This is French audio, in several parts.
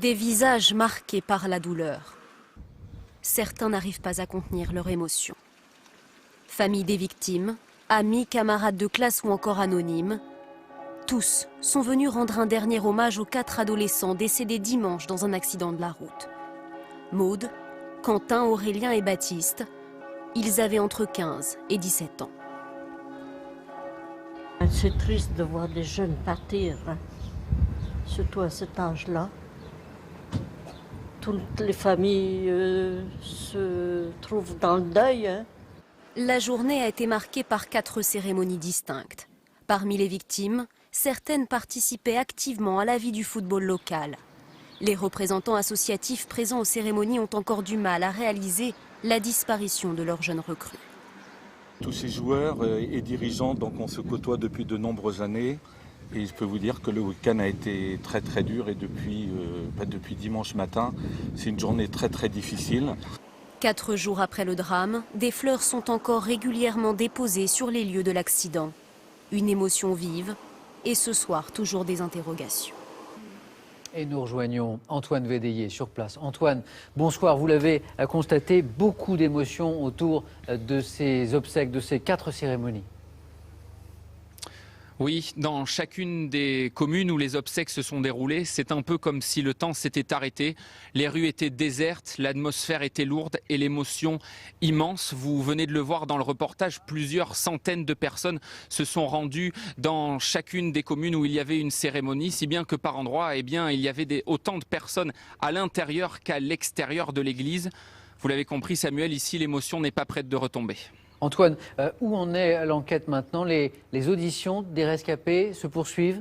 Des visages marqués par la douleur. Certains n'arrivent pas à contenir leur émotion. Famille des victimes, amis, camarades de classe ou encore anonymes, tous sont venus rendre un dernier hommage aux 4 adolescents décédés dimanche dans un accident de la route. Maude, Quentin, Aurélien et Baptiste, ils avaient entre 15 et 17 ans. C'est triste de voir des jeunes partir, hein. Surtout à cet âge-là. Toutes les familles se trouvent dans le deuil, hein. La journée a été marquée par 4 cérémonies distinctes. Parmi les victimes, certaines participaient activement à la vie du football local. Les représentants associatifs présents aux cérémonies ont encore du mal à réaliser la disparition de leurs jeunes recrues. Tous ces joueurs et dirigeants, donc on se côtoie depuis de nombreuses années. Et je peux vous dire que le week-end a été très très dur et depuis dimanche matin, c'est une journée très très difficile. 4 jours après le drame, des fleurs sont encore régulièrement déposées sur les lieux de l'accident. Une émotion vive et ce soir toujours des interrogations. Et nous rejoignons Antoine Védéier sur place. Antoine, bonsoir. Vous l'avez constaté, beaucoup d'émotions autour de ces obsèques, de ces 4 cérémonies. Oui, dans chacune des communes où les obsèques se sont déroulées, c'est un peu comme si le temps s'était arrêté. Les rues étaient désertes, l'atmosphère était lourde et l'émotion immense. Vous venez de le voir dans le reportage, plusieurs centaines de personnes se sont rendues dans chacune des communes où il y avait une cérémonie, si bien que par endroits, il y avait autant de personnes à l'intérieur qu'à l'extérieur de l'église. Vous l'avez compris, Samuel, ici l'émotion n'est pas prête de retomber. Antoine, où en est l'enquête maintenant? Les auditions des rescapés se poursuivent?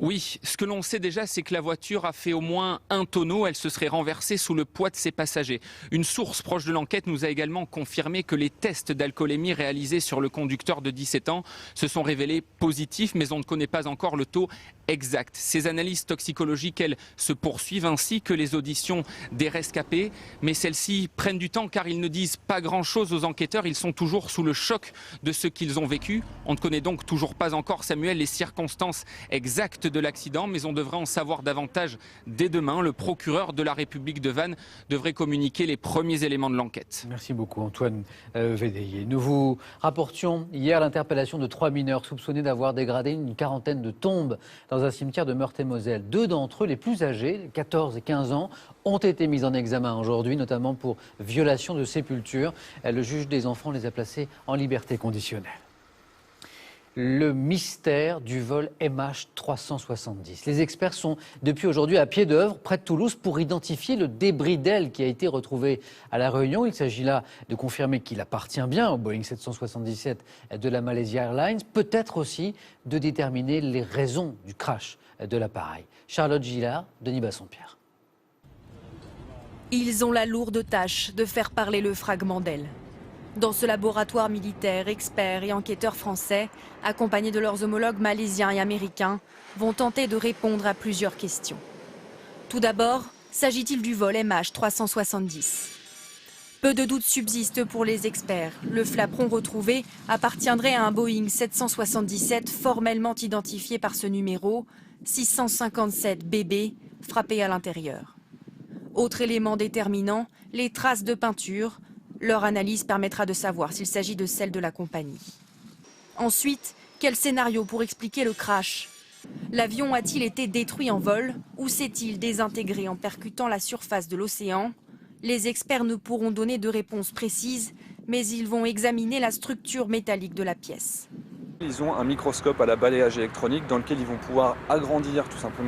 Oui, ce que l'on sait déjà, c'est que la voiture a fait au moins un tonneau. Elle se serait renversée sous le poids de ses passagers. Une source proche de l'enquête nous a également confirmé que les tests d'alcoolémie réalisés sur le conducteur de 17 ans se sont révélés positifs, mais on ne connaît pas encore le taux exact. Ces analyses toxicologiques, elles, se poursuivent, ainsi que les auditions des rescapés. Mais celles-ci prennent du temps car ils ne disent pas grand-chose aux enquêteurs. Ils sont toujours sous le choc de ce qu'ils ont vécu. On ne connaît donc toujours pas encore, Samuel, les circonstances exactes de l'accident, mais on devrait en savoir davantage dès demain. Le procureur de la République de Vannes devrait communiquer les premiers éléments de l'enquête. Merci beaucoup Antoine Védéier. Nous vous rapportions hier l'interpellation de 3 mineurs soupçonnés d'avoir dégradé une quarantaine de tombes dans un cimetière de Meurthe-et-Moselle. 2 d'entre eux, les plus âgés, 14 et 15 ans, ont été mis en examen aujourd'hui, notamment pour violation de sépulture. Le juge des enfants les a placés en liberté conditionnelle. Le mystère du vol MH370. Les experts sont depuis aujourd'hui à pied d'œuvre près de Toulouse pour identifier le débris d'aile qui a été retrouvé à La Réunion. Il s'agit là de confirmer qu'il appartient bien au Boeing 777 de la Malaysia Airlines, peut-être aussi de déterminer les raisons du crash de l'appareil. Charlotte Gillard, Denis Bassompierre. Ils ont la lourde tâche de faire parler le fragment d'aile. Dans ce laboratoire militaire, experts et enquêteurs français, accompagnés de leurs homologues malaisiens et américains, vont tenter de répondre à plusieurs questions. Tout d'abord, s'agit-il du vol MH370 ? Peu de doutes subsistent pour les experts. Le flaperon retrouvé appartiendrait à un Boeing 777 formellement identifié par ce numéro, 657 BB, frappé à l'intérieur. Autre élément déterminant, les traces de peinture. Leur analyse permettra de savoir s'il s'agit de celle de la compagnie. Ensuite, quel scénario pour expliquer le crash ? L'avion a-t-il été détruit en vol ou s'est-il désintégré en percutant la surface de l'océan ? Les experts ne pourront donner de réponse précise, mais ils vont examiner la structure métallique de la pièce. Ils ont un microscope à la balayage électronique dans lequel ils vont pouvoir agrandir tout simplement